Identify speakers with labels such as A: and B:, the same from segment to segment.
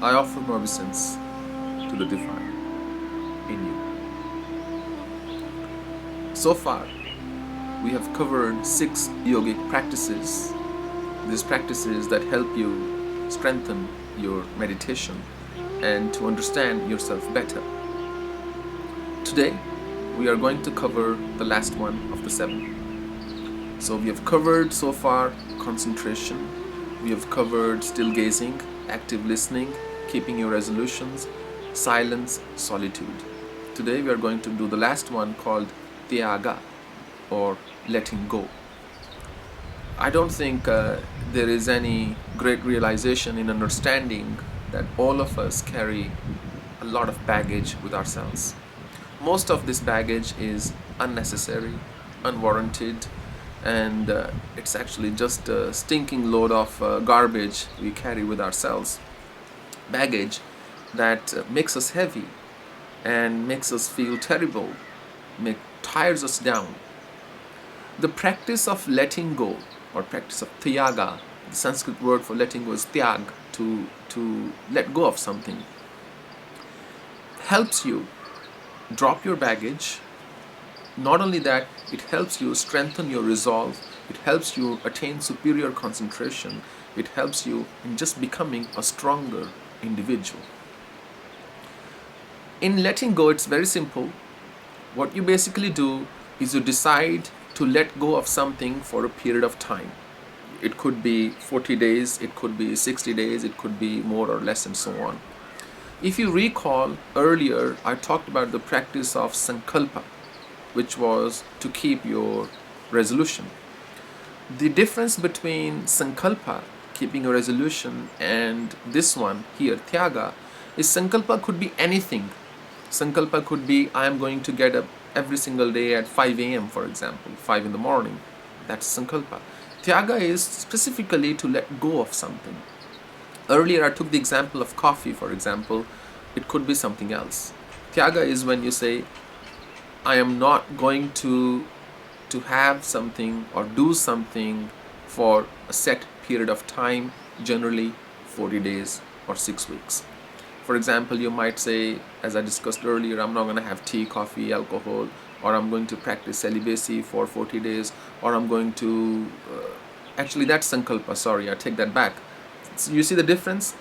A: I offer my obeisance to the divine in you. So far, we have covered 6 yogic practices. These practices that help you strengthen your meditation and to understand yourself better. Today, we are going to cover the last one of the 7. So we have covered so far concentration, we have covered still gazing, active listening, keeping your resolutions, silence, solitude. Today we are going to do the last one called Tyaga, or letting go. I don't think there is any great realization in understanding that all of us carry a lot of baggage with ourselves. Most of this baggage is unnecessary, unwarranted, and it's actually just a stinking load of garbage we carry with ourselves. Baggage that makes us heavy and makes us feel terrible, tires us down. The practice of letting go, or practice of Tyaga, the Sanskrit word for letting go is Tyag, to let go of something, helps you drop your baggage. Not only that, it helps you strengthen your resolve, it helps you attain superior concentration, it helps you in just becoming a stronger individual. In letting go, it's very simple. What you basically do is you decide to let go of something for a period of time. It could be 40 days, it could be 60 days, it could be more or less, and so on. If you recall, earlier I talked about the practice of sankalpa, which was to keep your resolution. The difference between sankalpa, keeping a resolution, and this one here, Tyaga, is sankalpa could be anything. Sankalpa could be, I am going to get up every single day at 5 a.m., for example, 5 in the morning. That's sankalpa. Tyaga is specifically to let go of something. Earlier I took the example of coffee, for example. It could be something else. Tyaga is when you say, I am not going to have something or do something for a set period of time, generally 40 days or 6 weeks. For example, you might say, as I discussed earlier, I'm not going to have tea, coffee, alcohol, or I'm going to practice celibacy for 40 days, or I'm going to... actually, that's sankalpa, sorry, I take that back. So you see the difference?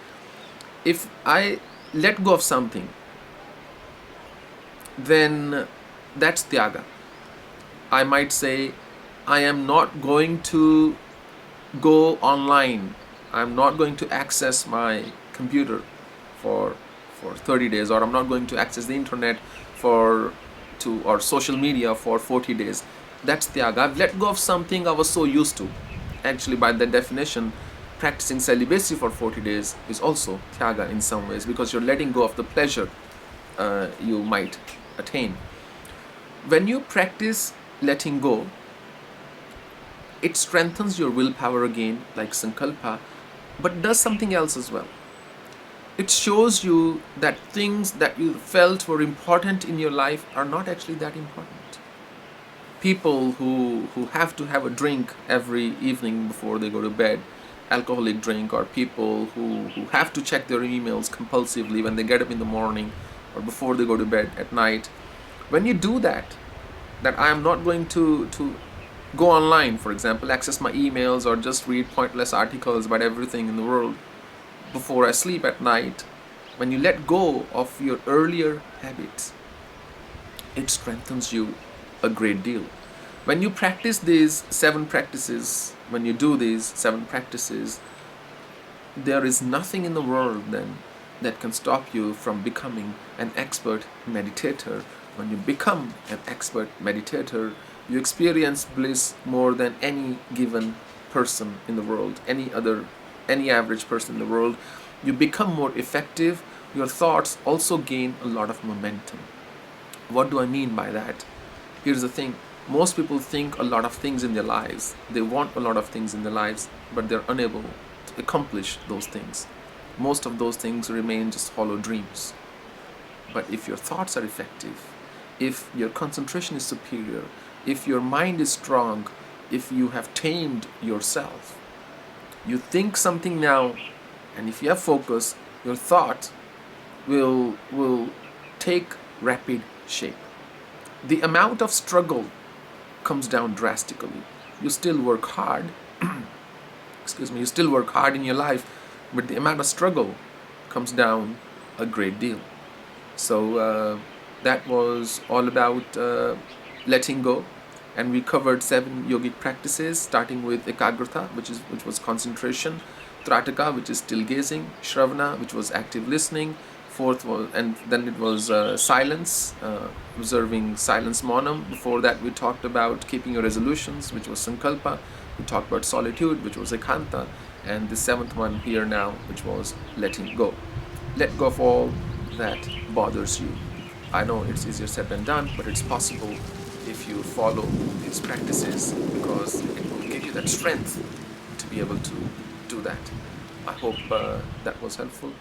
A: If I let go of something, then that's Tyaga. I might say, I am not going to go online. I'm not going to access my computer for 30 days, or I'm not going to access the internet or social media for 40 days. That's Tyaga. I've let go of something I was so used to. Actually, by that definition, practicing celibacy for 40 days is also Tyaga in some ways, because you're letting go of the pleasure you might attain. When you practice letting go, it strengthens your willpower again, like sankalpa, but does something else as well. It shows you that things that you felt were important in your life are not actually that important. People who have to have a drink every evening before they go to bed, alcoholic drink, or people who have to check their emails compulsively when they get up in the morning or before they go to bed at night. When you do that I am not going to go online, for example, access my emails or just read pointless articles about everything in the world before I sleep at night, when you let go of your earlier habits, it strengthens you a great deal. When you practice these 7 practices, when you do these 7 practices, there is nothing in the world then that can stop you from becoming an expert meditator. When you become an expert meditator, you experience bliss more than any given person in the world, any average person in the world. You become more effective. Your thoughts also gain a lot of momentum. What do I mean by that? Here's the thing. Most people think a lot of things in their lives. They want a lot of things in their lives, but they're unable to accomplish those things. Most of those things remain just hollow dreams. But if your thoughts are effective, if your concentration is superior, if your mind is strong, if you have tamed yourself, you think something now, and if you have focus, Your thought will take rapid shape. The amount of struggle comes down drastically. You still work hard, excuse me, you still work hard in your life, but the amount of struggle comes down a great deal. So that was all about letting go, and we covered 7 yogic practices, starting with ekagrata, which was concentration, trataka, which is still gazing, shravana, which was active listening, fourth was, and then it was silence, observing silence monam. Before that, we talked about keeping your resolutions, which was sankalpa. We talked about solitude, which was ekanta, and the 7th one here now, which was letting go. Let go of all that bothers you. I know it's easier said than done, but it's possible if you follow these practices, because it will give you that strength to be able to do that. I hope that was helpful.